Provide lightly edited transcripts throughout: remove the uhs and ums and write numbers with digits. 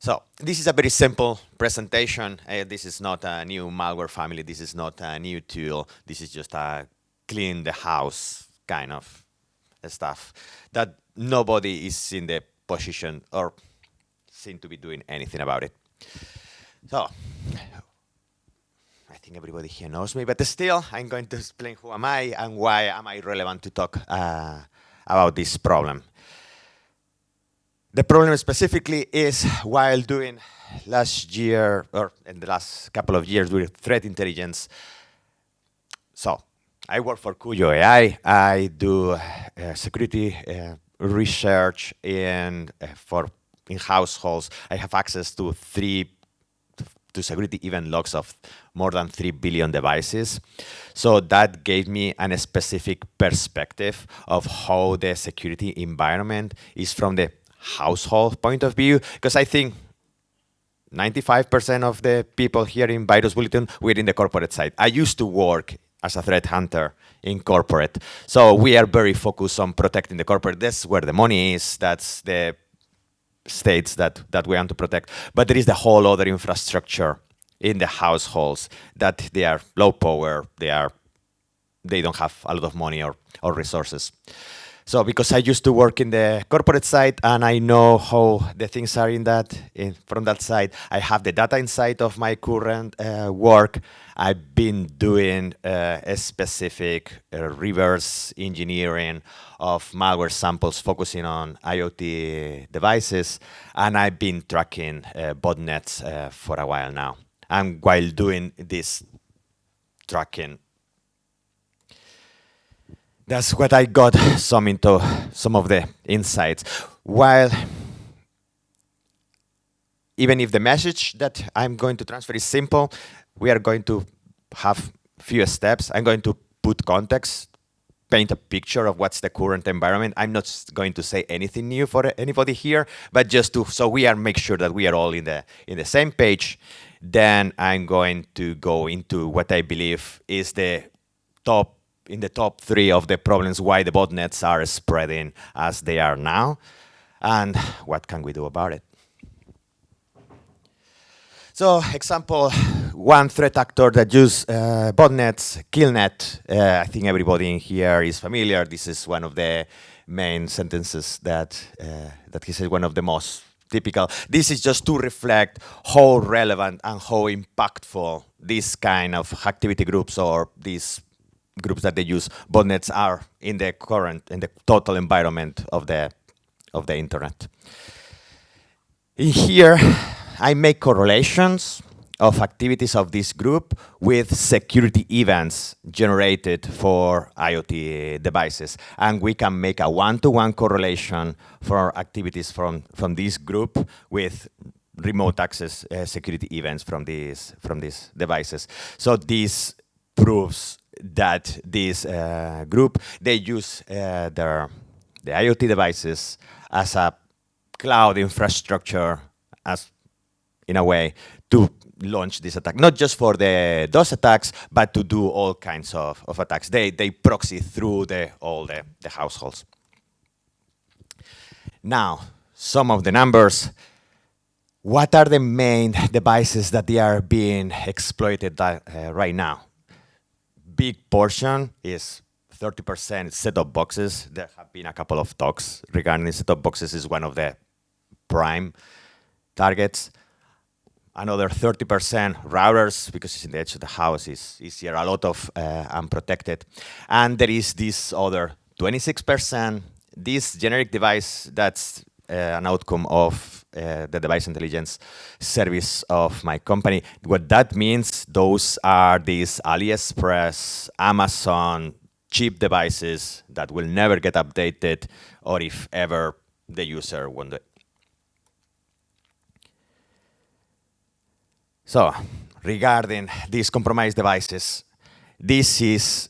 So this is a very simple presentation. This is not a new malware family. This is not a new tool. This is just a clean the house kind of stuff that nobody is in the position or seem to be doing anything about it. So I think everybody here knows me, but still I'm going to explain who am I and why am I relevant to talk about this problem. The problem specifically is while doing last year, or in the last couple of years, with threat intelligence. So I work for CUJO AI. I do security research in households. I have access to security event logs of more than 3 billion devices. So that gave me a specific perspective of how the security environment is from the household point of view, because I think 95% of the people here in Virus Bulletin were in the corporate side. I used to work as a threat hunter in corporate. So we are very focused on protecting the corporate. That's where the money is. That's the states that we want to protect. But there is the whole other infrastructure in the households that they are low power, they don't have a lot of money or resources. So because I used to work in the corporate side and I know how the things are from that side, I have the data inside of my current work. I've been doing a specific reverse engineering of malware samples focusing on IoT devices, and I've been tracking botnets for a while now. And while doing this tracking, that's what I got into some of the insights. While even if the message that I'm going to transfer is simple, we are going to have few steps. I'm going to put context, paint a picture of what's the current environment. I'm not going to say anything new for anybody here, but just so we are make sure that we are all in the same page. Then I'm going to go into what I believe is the top 3 of the problems why the botnets are spreading as they are now, and what can we do about it. So example, one threat actor that use botnets, Killnet. I think everybody in here is familiar. This is one of the main sentences that he said, one of the most typical. This is just to reflect how relevant and how impactful this kind of activity groups or these groups that they use botnets are in the total environment of the internet. In here, I make correlations of activities of this group with security events generated for IoT devices. And we can make a one-to-one correlation for activities from this group with remote access security events from these devices. So this proves that this group, they use the IoT devices as a cloud infrastructure, as in a way to launch this attack, not just for the DOS attacks, but to do all kinds of attacks. They proxy through all the households. Now, some of the numbers. What are the main devices that they are being exploited right now? Big portion is 30% set-top boxes. There have been a couple of talks regarding set-top boxes is one of the prime targets. Another 30% routers, because it's in the edge of the house, is here a lot of unprotected. And there is this other 26%, this generic device that's an outcome of the device intelligence service of my company. What that means, those are these AliExpress, Amazon, cheap devices that will never get updated, or if ever the user won't. So, regarding these compromised devices, this is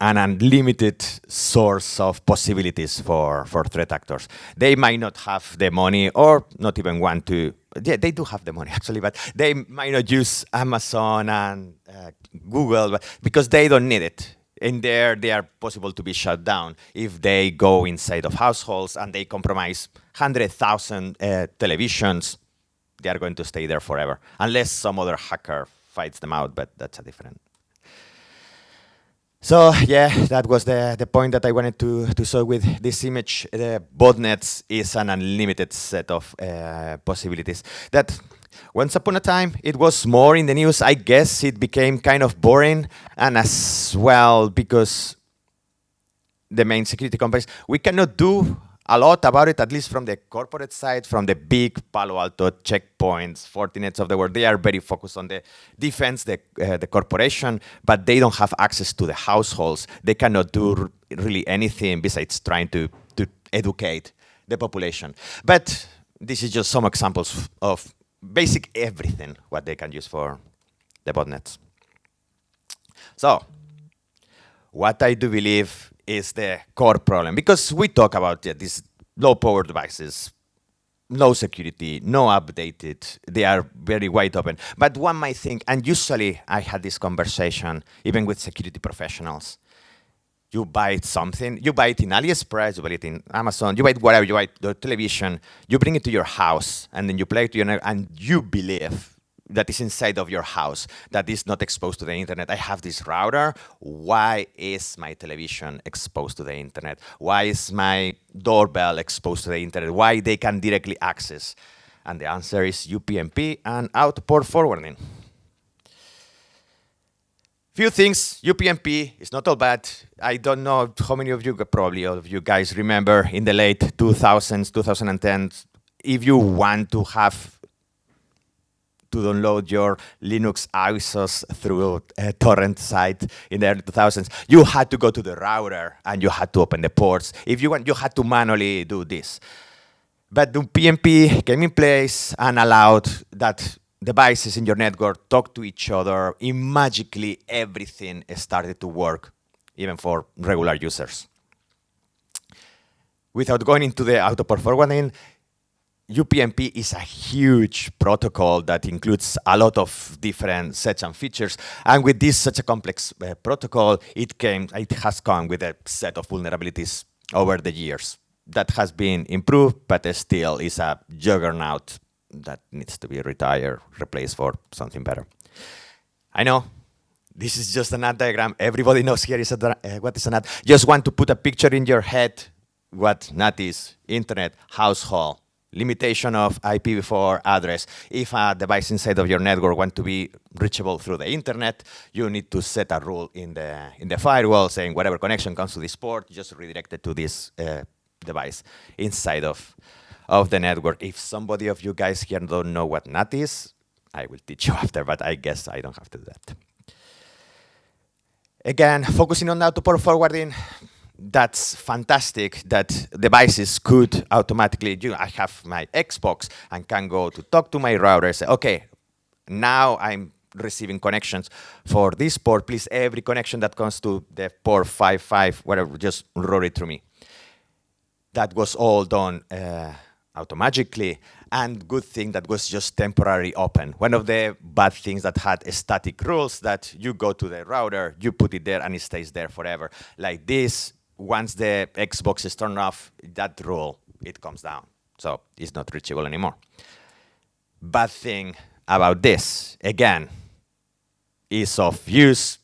an unlimited source of possibilities for threat actors. They might not have the money or not even want to. Yeah, they do have the money actually, but they might not use Amazon and Google because they don't need it. In there, they are possible to be shut down if they go inside of households and they compromise 100,000 televisions. they are going to stay there forever, unless some other hacker fights them out, but that's a different. So yeah, that was the point that I wanted to show with this image. The botnets is an unlimited set of possibilities that once upon a time it was more in the news. I guess it became kind of boring, and as well because the main security companies, we cannot do a lot about it, at least from the corporate side, from the big Palo Alto, checkpoints, Fortinets of the world. They are very focused on the defense, the corporation, but they don't have access to the households. They cannot do really anything besides trying to educate the population. But this is just some examples of basic everything what they can use for the botnets. So, what I do believe is the core problem, because we talk about these low-power devices, no security, no updated, they are very wide open. But one might think, and usually I had this conversation even with security professionals, you buy something, you buy it in AliExpress, you buy it in Amazon, you buy it whatever, you buy the television, you bring it to your house, and then you play it to your, and you believe that is inside of your house, that is not exposed to the internet. I have this router. Why is my television exposed to the internet? Why is my doorbell exposed to the internet? Why they can directly access? And the answer is UPNP and out-port forwarding. Few things, UPNP is not all bad. I don't know how many of you, probably all of you guys remember in the late 2000s, 2010s, if you want to have to download your Linux ISOs through a torrent site in the early 2000s, you had to go to the router and you had to open the ports. If you want, you had to manually do this. But the PNP came in place and allowed that devices in your network talk to each other. And magically, everything started to work, even for regular users. Without going into the out-of-port forwarding, UPNP is a huge protocol that includes a lot of different sets and features. And with this such a complex protocol, it has come with a set of vulnerabilities over the years that has been improved, but still is a juggernaut that needs to be retired, replaced for something better. I know this is just an ad diagram. Everybody knows here is what is an ad. Just want to put a picture in your head what NAT is: internet, household, limitation of IPv4 address. If a device inside of your network wants to be reachable through the internet, you need to set a rule in the firewall saying whatever connection comes to this port, just redirect it to this device inside of the network. If somebody of you guys here don't know what NAT is, I will teach you after, but I guess I don't have to do that. Again, focusing on out-of-port forwarding, that's fantastic that devices could automatically, I have my Xbox and can go to talk to my router, say, okay, now I'm receiving connections for this port. Please, every connection that comes to the port 55, whatever, just route it through me. That was all done automatically, and good thing that was just temporarily open. One of the bad things that had static rules that you go to the router, you put it there, and it stays there forever. Like this, once the Xbox is turned off, that rule, it comes down. So it's not reachable anymore. Bad thing about this, again, ease of use.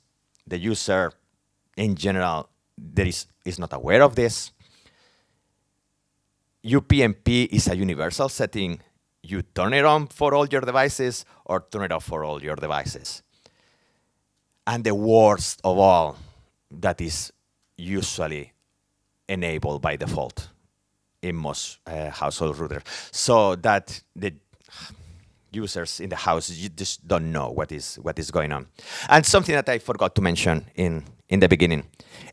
The user, in general, is not aware of this. UPnP is a universal setting. You turn it on for all your devices or turn it off for all your devices. And the worst of all, that is usually enabled by default in most household routers, so that the users in the house just don't know what is going on. And something that I forgot to mention in the beginning,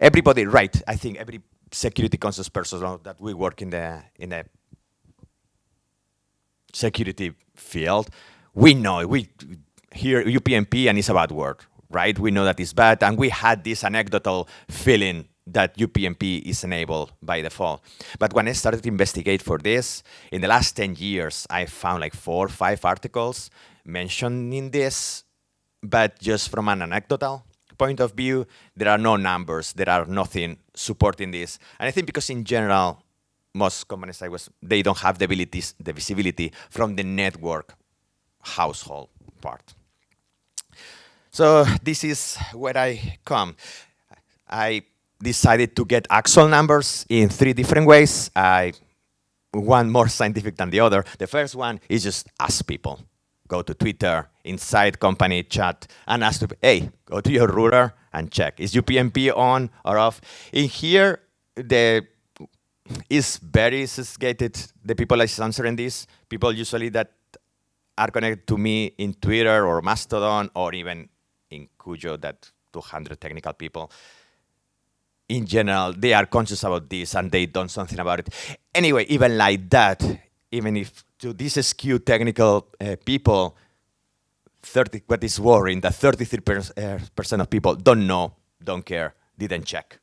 everybody, right? I think every security conscious person that we work in the security field, we know, we hear UPnP and it's a bad word, right? We know that it's bad, and we had this anecdotal feeling that UPnP is enabled by default. But when I started to investigate for this, in the last 10 years, I found like 4 or 5 articles mentioning this, but just from an anecdotal point of view, there are no numbers, there are nothing supporting this. And I think because in general, most companies they don't have the visibility from the network household part. So this is where I come. I decided to get actual numbers in 3 different ways. One more scientific than the other. The first one is just ask people. Go to Twitter, inside company chat, and ask people, hey, go to your router and check. Is UPnP on or off? In here, is very sophisticated. The people is answering this. People usually that are connected to me in Twitter or Mastodon or even in CUJO, that 200 technical people. In general, they are conscious about this and they done something about it. Anyway, even like that, even if to this skewed technical people, what is worrying, that 33% of people don't know, don't care, didn't check.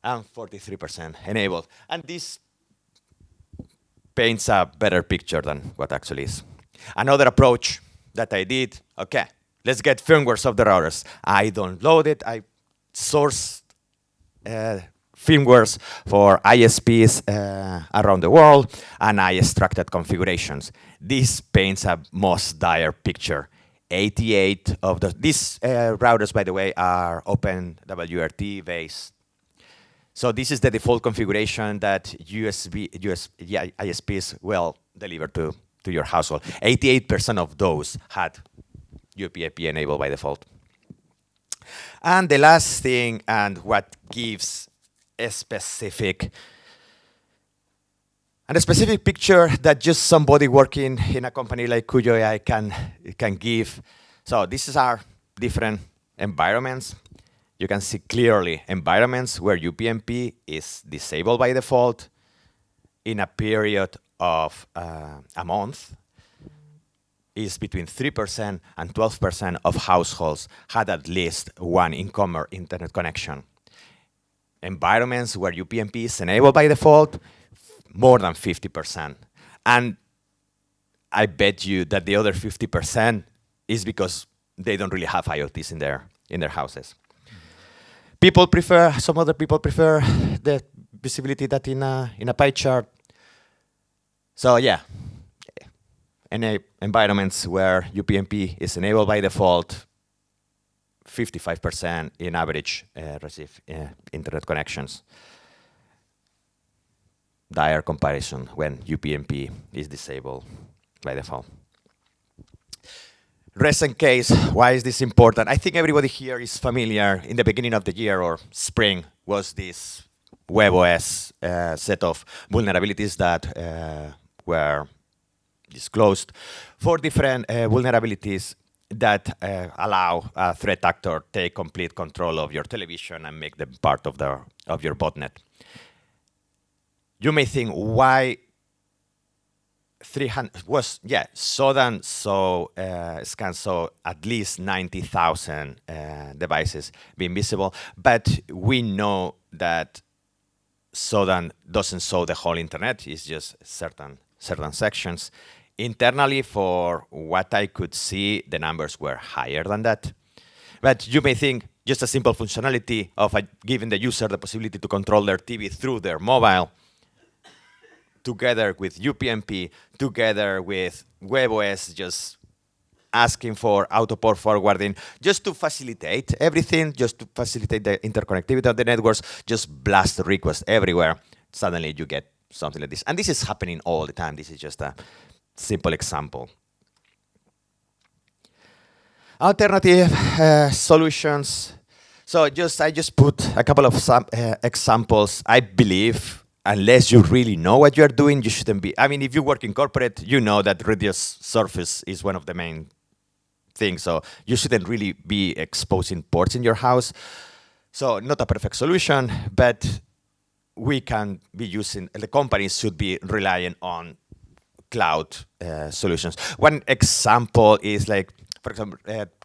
And 43% enabled. And this paints a better picture than what actually is. Another approach that I did, okay, let's get firmwares of the routers. I downloaded, I sourced firmwares for ISPs around the world, and I extracted configurations. This paints a most dire picture. 88 of these routers, by the way, are OpenWRT based. So this is the default configuration that ISPs will deliver to your household. 88% of those had UPnP enabled by default. And the last thing, and what gives a specific picture that just somebody working in a company like CUJO AI can give. So these are different environments. You can see clearly environments where UPnP is disabled by default in a period of a month. Is between 3% and 12% of households had at least one in-commerce internet connection. Environments where UPnP is enabled by default, more than 50%. And I bet you that the other 50% is because they don't really have IoTs in their houses. Some other people prefer the visibility that in a pie chart. So yeah. In environments where UPnP is enabled by default, 55% in average receive internet connections. Dire comparison when UPnP is disabled by default. Recent case, why is this important? I think everybody here is familiar. In the beginning of the year or spring was this WebOS set of vulnerabilities that were disclosed, 4 different vulnerabilities that allow a threat actor take complete control of your television and make them part of your botnet. You may think, why 300 was, Sodan scans saw at least 90,000 devices being visible, but we know that Sodan doesn't show the whole internet, it's just certain sections. Internally, for what I could see, the numbers were higher than that. But you may think just a simple functionality of giving the user the possibility to control their TV through their mobile, together with UPnP, together with WebOS, just asking for auto-port forwarding, just to facilitate everything, just to facilitate the interconnectivity of the networks, just blast requests everywhere. Suddenly you get something like this. And this is happening all the time. This is just a simple example. Alternative solutions. So I just put a couple of examples. I believe, unless you really know what you're doing, you shouldn't be. I mean, if you work in corporate, you know that reduce surface is one of the main things. So you shouldn't really be exposing ports in your house. So not a perfect solution, but we can be using, the companies should be relying on cloud solutions. One example is like, for example,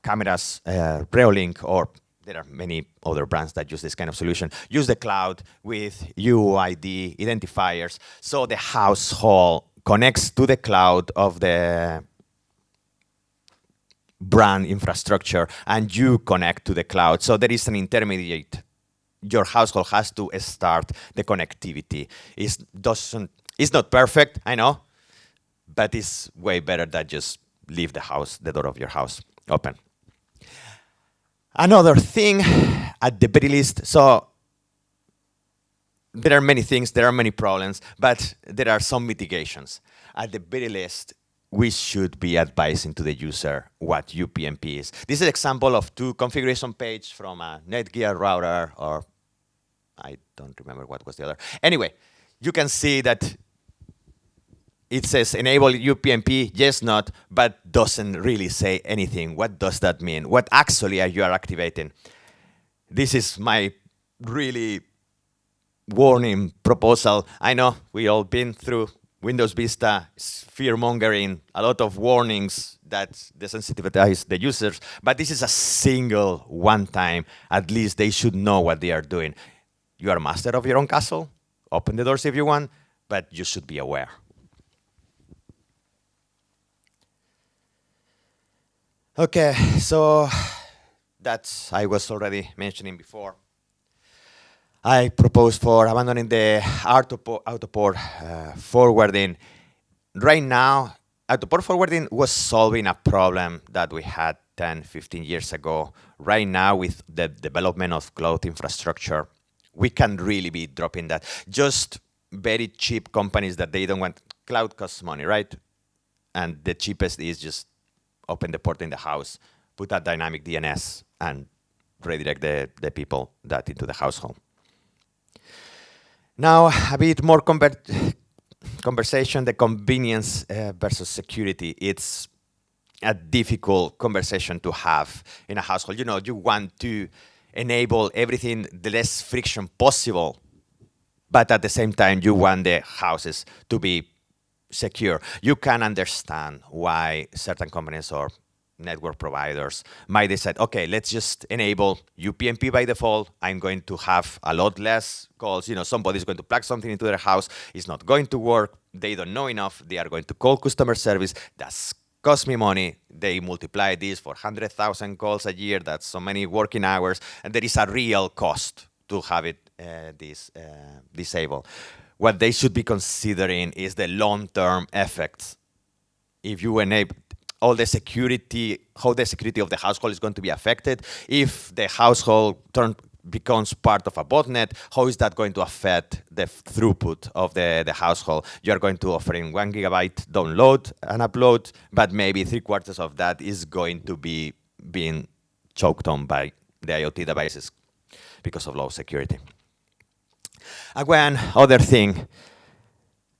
cameras, Reolink, or there are many other brands that use this kind of solution. Use the cloud with UID identifiers, so the household connects to the cloud of the brand infrastructure, and you connect to the cloud. So there is an intermediate. Your household has to start the connectivity. It's not perfect, I know, but it's way better than just leave the door of your house open. Another thing, at the very least, so there are many things, there are many problems, but there are some mitigations. At the very least, we should be advising to the user what UPNP is. This is an example of two configuration page from a Netgear router, or I don't remember what was the other. Anyway, you can see that it says enable UPnP, yes, not, but doesn't really say anything. What does that mean? What actually are you activating? This is my really warning proposal. I know we all been through Windows Vista, fear-mongering, a lot of warnings that desensitivize the users, but this is a single one time. At least they should know what they are doing. You are master of your own castle. Open the doors if you want, but you should be aware. Okay, so that's I was already mentioning before. I proposed for abandoning the autoport forwarding. Right now, autoport forwarding was solving a problem that we had 10, 15 years ago. Right now, with the development of cloud infrastructure, we can really be dropping that. Just very cheap companies that they don't want. Cloud costs money, right? And the cheapest is just open the port in the house, put a dynamic DNS, and redirect the people that into the household. Now, a bit more conversation, the convenience versus security. It's a difficult conversation to have in a household. You know, you want to enable everything the less friction possible, but at the same time, you want the houses to be secure. You can understand why certain companies or network providers might decide, okay, let's just enable UPnP by default. I'm going to have a lot less calls. You know, somebody's going to plug something into their house. It's not going to work. They don't know enough. They are going to call customer service. That's cost me money. They multiply this for 100,000 calls a year. That's so many working hours. And there is a real cost to have it disabled. What they should be considering is the long-term effects. If you enable all the security, how the security of the household is going to be affected. If the household becomes part of a botnet, how is that going to affect the throughput of the household? You're going to offer in 1 gigabyte download and upload, but maybe 3/4 of that is going to be being choked on by the IoT devices because of low security. Again, other thing,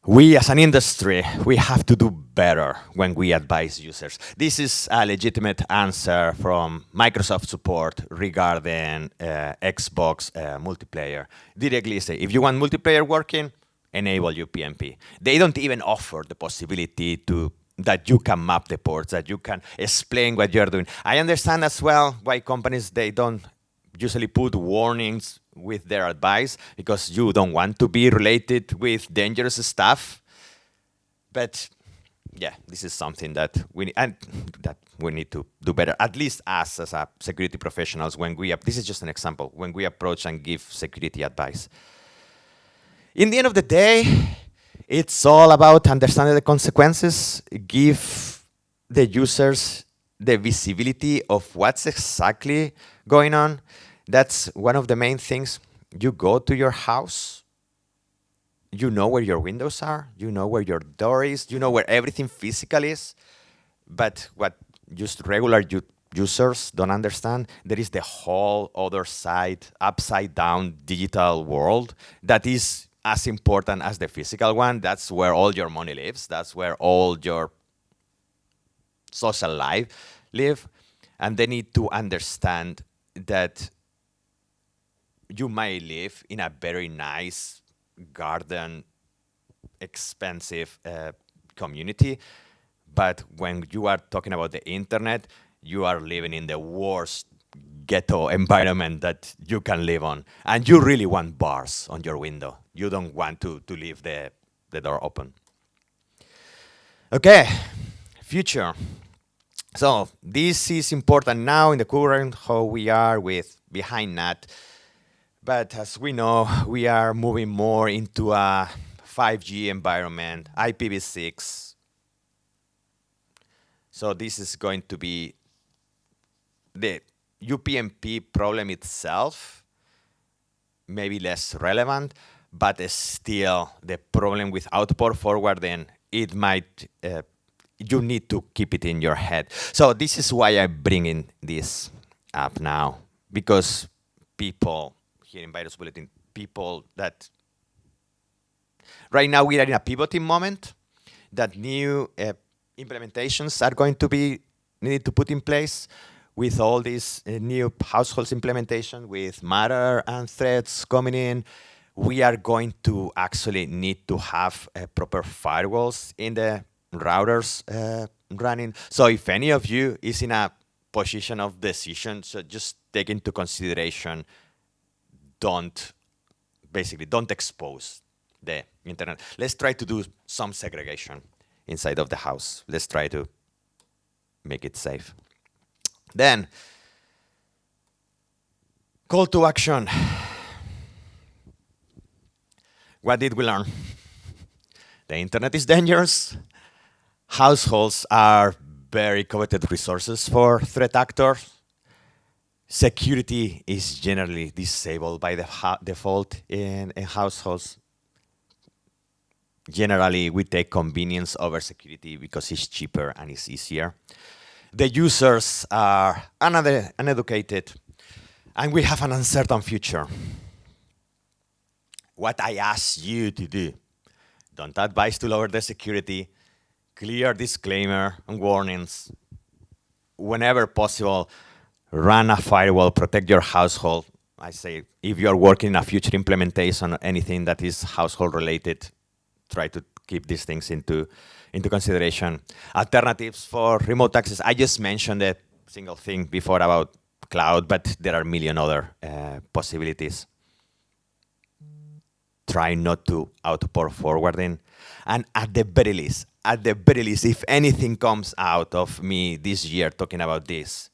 we as an industry, we have to do better when we advise users. This is a legitimate answer from Microsoft support regarding Xbox multiplayer. Directly say, if you want multiplayer working, enable UPnP. They don't even offer the possibility that you can map the ports, that you can explain what you're doing. I understand as well why companies, they don't usually put warnings with their advice because you don't want to be related with dangerous stuff. But yeah, this is something that we need to do better. At least us as a security professionals, when this is just an example, when we approach and give security advice. In the end of the day, it's all about understanding the consequences, give the users the visibility of what's exactly going on. That's one of the main things. You go to your house, you know where your windows are, you know where your door is, you know where everything physical is. But what just regular users don't understand, there is the whole other side, upside down digital world that is as important as the physical one. That's where all your money lives. That's where all your social life live. And they need to understand that you might live in a very nice garden, expensive community, but when you are talking about the internet, you are living in the worst ghetto environment that you can live on. And you really want bars on your window. You don't want to leave the door open. Okay, future. So this is important now in the current how we are with behind NAT. But as we know, we are moving more into a 5G environment, IPv6, So this is going to be the UPNP problem itself, maybe less relevant, but still the problem with output forwarding, it might, you need to keep it in your head. So this is why I'm bringing this up now, because people here in Virus Bulletin, people that right now we are in a pivoting moment that new implementations are going to be needed to put in place with all these new households implementation with Matter and threads coming in. We are going to actually need to have proper firewalls in the routers running. So if any of you is in a position of decision, so just take into consideration, don't expose the internet. Let's try to do some segregation inside of the house. Let's try to make it safe. Then, call to action. What did we learn? The internet is dangerous. Households are very coveted resources for threat actors. Security is generally disabled by the default in households. Generally, we take convenience over security because it's cheaper and it's easier. The users are uneducated, and we have an uncertain future. What I ask you to do, don't advise to lower the security, clear disclaimer and warnings. Whenever possible, run a firewall, protect your household. I say, if you're working in a future implementation or anything that is household related, try to keep these things into consideration. Alternatives for remote access. I just mentioned a single thing before about cloud, but there are a million other possibilities. Try not to output forwarding. And at the very least, if anything comes out of me this year talking about this,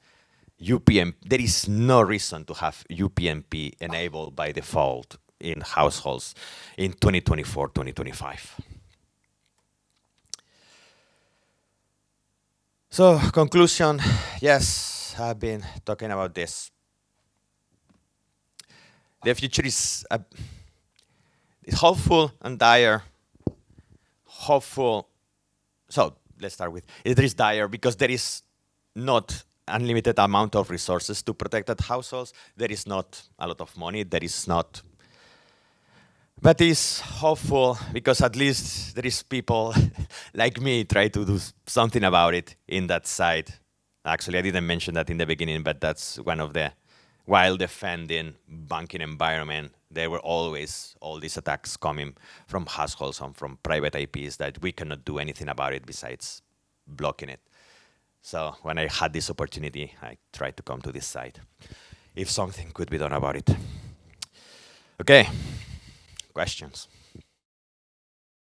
UPNP, there is no reason to have UPNP enabled by default in households in 2024, 2025. So, conclusion, yes, I've been talking about this. The future is hopeful and dire. Hopeful, so let's start with, it is dire because there is not unlimited amount of resources to protect households. There is not a lot of money, there is not. But it's hopeful because at least there is people like me try to do something about it in that side. Actually, I didn't mention that in the beginning, but that's one of the, while defending banking environment, there were always all these attacks coming from households and from private IPs that we cannot do anything about it besides blocking it. So when I had this opportunity, I tried to come to this side, if something could be done about it. Okay, questions?